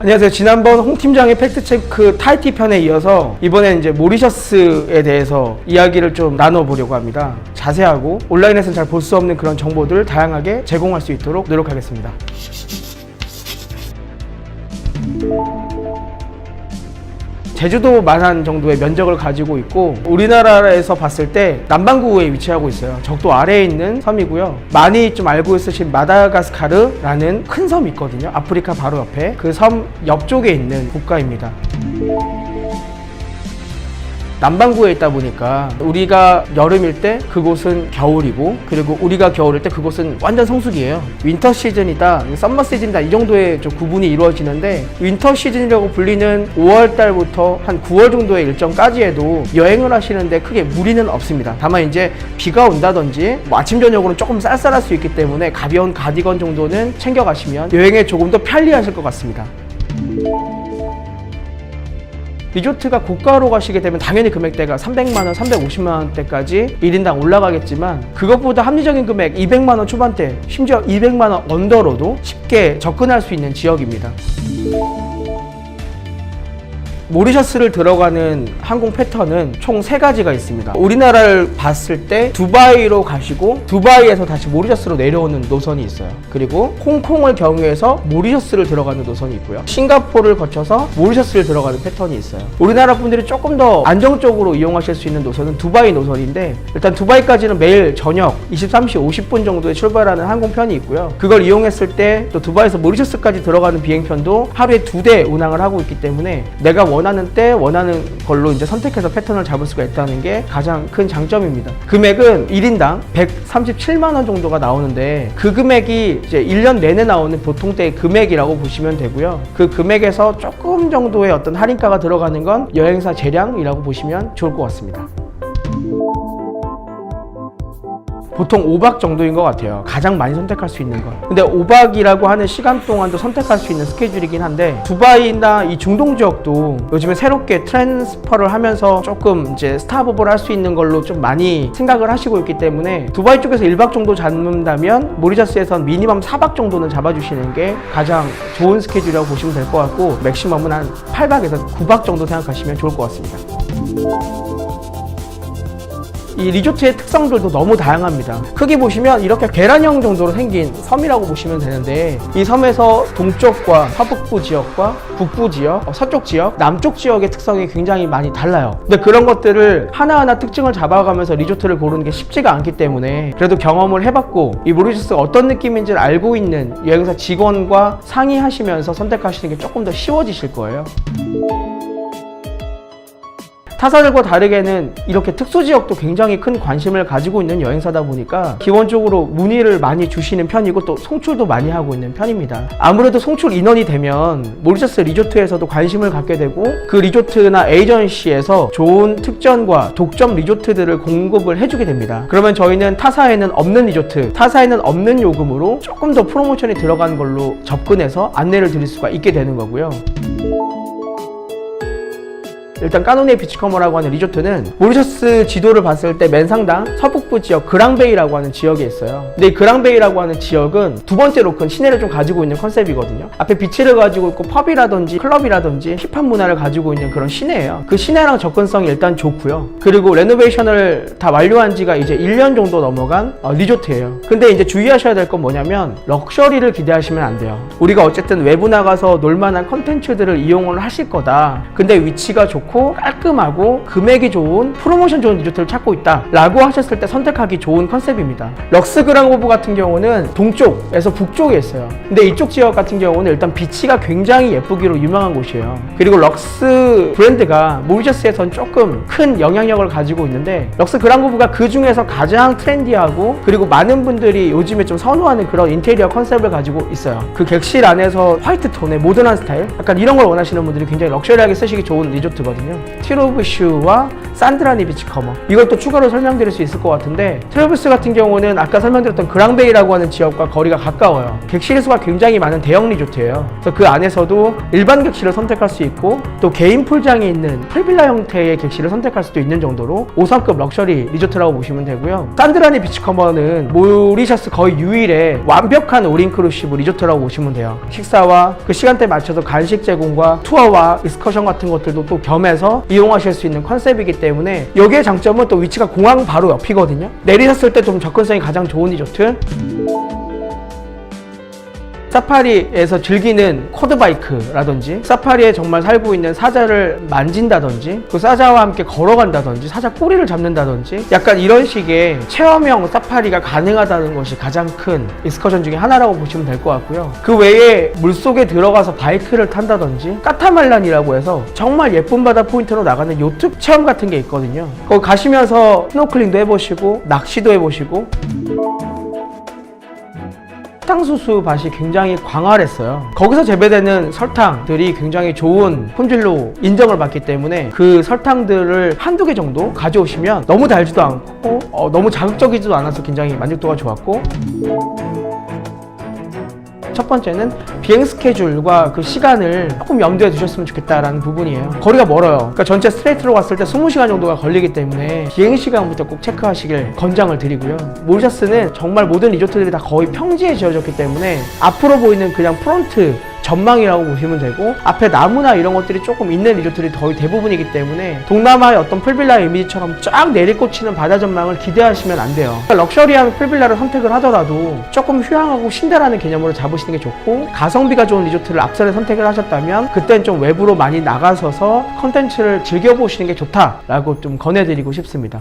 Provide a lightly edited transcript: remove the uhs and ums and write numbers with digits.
안녕하세요. 지난번 홍 팀장의 팩트체크 타이티 편에 이어서 이번엔 이제 모리셔스에 대해서 이야기를 좀 나눠보려고 합니다. 자세하고 온라인에서는 잘 볼 수 없는 그런 정보들을 다양하게 제공할 수 있도록 노력하겠습니다. 제주도만한 정도의 면적을 가지고 있고 우리나라에서 봤을 때 남반구에 위치하고 있어요. 적도 아래에 있는 섬이고요. 많이 좀 알고 있으신 마다가스카르라는 큰 섬이 있거든요. 아프리카 바로 옆에 그 섬 옆쪽에 있는 국가입니다. 남반구에 있다 보니까 우리가 여름일 때 그곳은 겨울이고, 그리고 우리가 겨울일 때 그곳은 완전 성수기예요. 윈터 시즌이다, 썸머 시즌이다, 이 정도의 좀 구분이 이루어지는데, 윈터 시즌이라고 불리는 5월 달부터 한 9월 정도의 일정까지에도 여행을 하시는데 크게 무리는 없습니다. 다만 이제 비가 온다든지 아침 저녁으로는 조금 쌀쌀할 수 있기 때문에 가벼운 가디건 정도는 챙겨가시면 여행에 조금 더 편리하실 것 같습니다. 리조트가 고가로 가시게 되면 당연히 금액대가 300만원, 350만원대까지 1인당 올라가겠지만, 그것보다 합리적인 금액 200만원 초반대, 심지어 200만원 언더로도 쉽게 접근할 수 있는 지역입니다. 모리셔스를 들어가는 항공 패턴은 총 3가지가 있습니다. 우리나라를 봤을 때 두바이로 가시고 두바이에서 다시 모리셔스로 내려오는 노선이 있어요. 그리고 홍콩을 경유해서 모리셔스를 들어가는 노선이 있고요. 싱가포르를 거쳐서 모리셔스를 들어가는 패턴이 있어요. 우리나라 분들이 조금 더 안정적으로 이용하실 수 있는 노선은 두바이 노선인데, 일단 두바이까지는 매일 저녁 23시 50분 정도에 출발하는 항공편이 있고요. 그걸 이용했을 때 또 두바이에서 모리셔스까지 들어가는 비행편도 하루에 2대 운항을 하고 있기 때문에 내가 원하는 때 원하는 걸로 이제 선택해서 패턴을 잡을 수가 있다는 게 가장 큰 장점입니다. 금액은 1인당 137만 원 정도가 나오는데, 그 금액이 이제 1년 내내 나오는 보통 때의 금액이라고 보시면 되고요. 그 금액에서 조금 정도의 어떤 할인가가 들어가는 건 여행사 재량이라고 보시면 좋을 것 같습니다. 보통 5박 정도인 것 같아요. 가장 많이 선택할 수 있는 건. 근데 5박이라고 하는 시간 동안도 선택할 수 있는 스케줄이긴 한데, 두바이나 이 중동 지역도 요즘에 새롭게 트랜스퍼를 하면서 조금 이제 스탑업을 할 수 있는 걸로 좀 많이 생각을 하시고 있기 때문에, 두바이 쪽에서 1박 정도 잡는다면 모리셔스에선 미니멈 4박 정도는 잡아주시는 게 가장 좋은 스케줄이라고 보시면 될 것 같고, 맥시멈은 한 8박에서 9박 정도 생각하시면 좋을 것 같습니다. 이 리조트의 특성들도 너무 다양합니다. 크게 보시면 이렇게 계란형 정도로 생긴 섬이라고 보시면 되는데, 이 섬에서 동쪽과 서북부 지역과 북부 지역, 서쪽 지역, 남쪽 지역의 특성이 굉장히 많이 달라요. 근데 그런 것들을 하나하나 특징을 잡아가면서 리조트를 고르는 게 쉽지가 않기 때문에, 그래도 경험을 해봤고 이 모리셔스가 어떤 느낌인지를 알고 있는 여행사 직원과 상의하시면서 선택하시는 게 조금 더 쉬워지실 거예요. 타사들과 다르게는 이렇게 특수지역도 굉장히 큰 관심을 가지고 있는 여행사다 보니까 기본적으로 문의를 많이 주시는 편이고, 또 송출도 많이 하고 있는 편입니다. 아무래도 송출 인원이 되면 모리셔스 리조트에서도 관심을 갖게 되고, 그 리조트나 에이전시에서 좋은 특전과 독점 리조트들을 공급을 해주게 됩니다. 그러면 저희는 타사에는 없는 리조트, 타사에는 없는 요금으로 조금 더 프로모션이 들어간 걸로 접근해서 안내를 드릴 수가 있게 되는 거고요. 일단 까노니에 비치커머라고 하는 리조트는 모리셔스 지도를 봤을 때 맨상당 서북부 지역 그랑베이라고 하는 지역에 있어요. 근데 이 그랑베이라고 하는 지역은 두 번째 로큰 시내를 좀 가지고 있는 컨셉이거든요. 앞에 비치를 가지고 있고 펍이라든지 클럽이라든지 힙합 문화를 가지고 있는 그런 시내예요. 그 시내랑 접근성이 일단 좋고요. 그리고 레노베이션을 다 완료한 지가 이제 1년 정도 넘어간 리조트예요. 근데 이제 주의하셔야 될 건 뭐냐면, 럭셔리를 기대하시면 안 돼요. 우리가 어쨌든 외부 나가서 놀만한 컨텐츠들을 이용을 하실 거다, 근데 위치가 좋고 깔끔하고 금액이 좋은, 프로모션 좋은 리조트를 찾고 있다 라고 하셨을 때 선택하기 좋은 컨셉입니다. 럭스 그랑호브 같은 경우는 동쪽에서 북쪽에 있어요. 근데 이쪽 지역 같은 경우는 일단 비치가 굉장히 예쁘기로 유명한 곳이에요. 그리고 럭스 브랜드가 모리셔스에선 조금 큰 영향력을 가지고 있는데, 럭스 그랑호브가 그 중에서 가장 트렌디하고, 그리고 많은 분들이 요즘에 좀 선호하는 그런 인테리어 컨셉을 가지고 있어요. 그 객실 안에서 화이트 톤의 모던한 스타일, 약간 이런 걸 원하시는 분들이 굉장히 럭셔리하게 쓰시기 좋은 리조트거든요. 있거든요. 트로브슈와 산드라니 비치커머, 이걸 또 추가로 설명드릴 수 있을 것 같은데, 트로브슈 같은 경우는 아까 설명드렸던 그랑베이라고 하는 지역과 거리가 가까워요. 객실 수가 굉장히 많은 대형 리조트예요. 그래서 그 안에서도 일반 객실을 선택할 수 있고 또 개인 풀장이 있는 풀빌라 형태의 객실을 선택할 수도 있는 정도로 5성급 럭셔리 리조트라고 보시면 되고요. 산드라니 비치커머는 모리셔스 거의 유일의 완벽한 올인클루시브 리조트라고 보시면 돼요. 식사와 그 시간대에 맞춰서 간식 제공과 투어와 익스커션 같은 것들도 또 겸해서 이용하실 수 있는 컨셉이기 때문에, 여기의 장점은 또 위치가 공항 바로 옆이거든요. 내리셨을 때 좀 접근성이 가장 좋은 리조트. 사파리에서 즐기는 쿼드바이크라든지, 사파리에 정말 살고 있는 사자를 만진다든지, 그 사자와 함께 걸어간다든지, 사자 꼬리를 잡는다든지, 약간 이런 식의 체험형 사파리가 가능하다는 것이 가장 큰 익스커션 중에 하나라고 보시면 될 것 같고요. 그 외에 물속에 들어가서 바이크를 탄다든지, 까타말란이라고 해서 정말 예쁜 바다 포인트로 나가는 요트 체험 같은 게 있거든요. 거기 가시면서 스노클링도 해보시고 낚시도 해보시고. 설탕수수 밭이 굉장히 광활했어요. 거기서 재배되는 설탕들이 굉장히 좋은 품질로 인정을 받기 때문에 그 설탕들을 한두 개 정도 가져오시면 너무 달지도 않고 너무 자극적이지도 않아서 굉장히 만족도가 좋았고, 첫 번째는 비행 스케줄과 그 시간을 조금 염두에 두셨으면 좋겠다라는 부분이에요. 거리가 멀어요. 그러니까 전체 스트레이트로 갔을 때 20시간 정도가 걸리기 때문에 비행 시간부터 꼭 체크하시길 권장을 드리고요. 모리셔스는 정말 모든 리조트들이 다 거의 평지에 지어졌기 때문에 앞으로 보이는 그냥 프론트 전망이라고 보시면 되고, 앞에 나무나 이런 것들이 조금 있는 리조트들이 거의 대부분이기 때문에 동남아의 어떤 풀빌라 이미지처럼 쫙 내리꽂히는 바다 전망을 기대하시면 안 돼요. 그러니까 럭셔리한 풀빌라를 선택을 하더라도 조금 휴양하고 쉰다라는 개념으로 잡으시는 게 좋고, 가성비가 좋은 리조트를 앞선에 선택을 하셨다면 그땐 좀 외부로 많이 나가셔서 컨텐츠를 즐겨보시는 게 좋다라고 좀 권해드리고 싶습니다.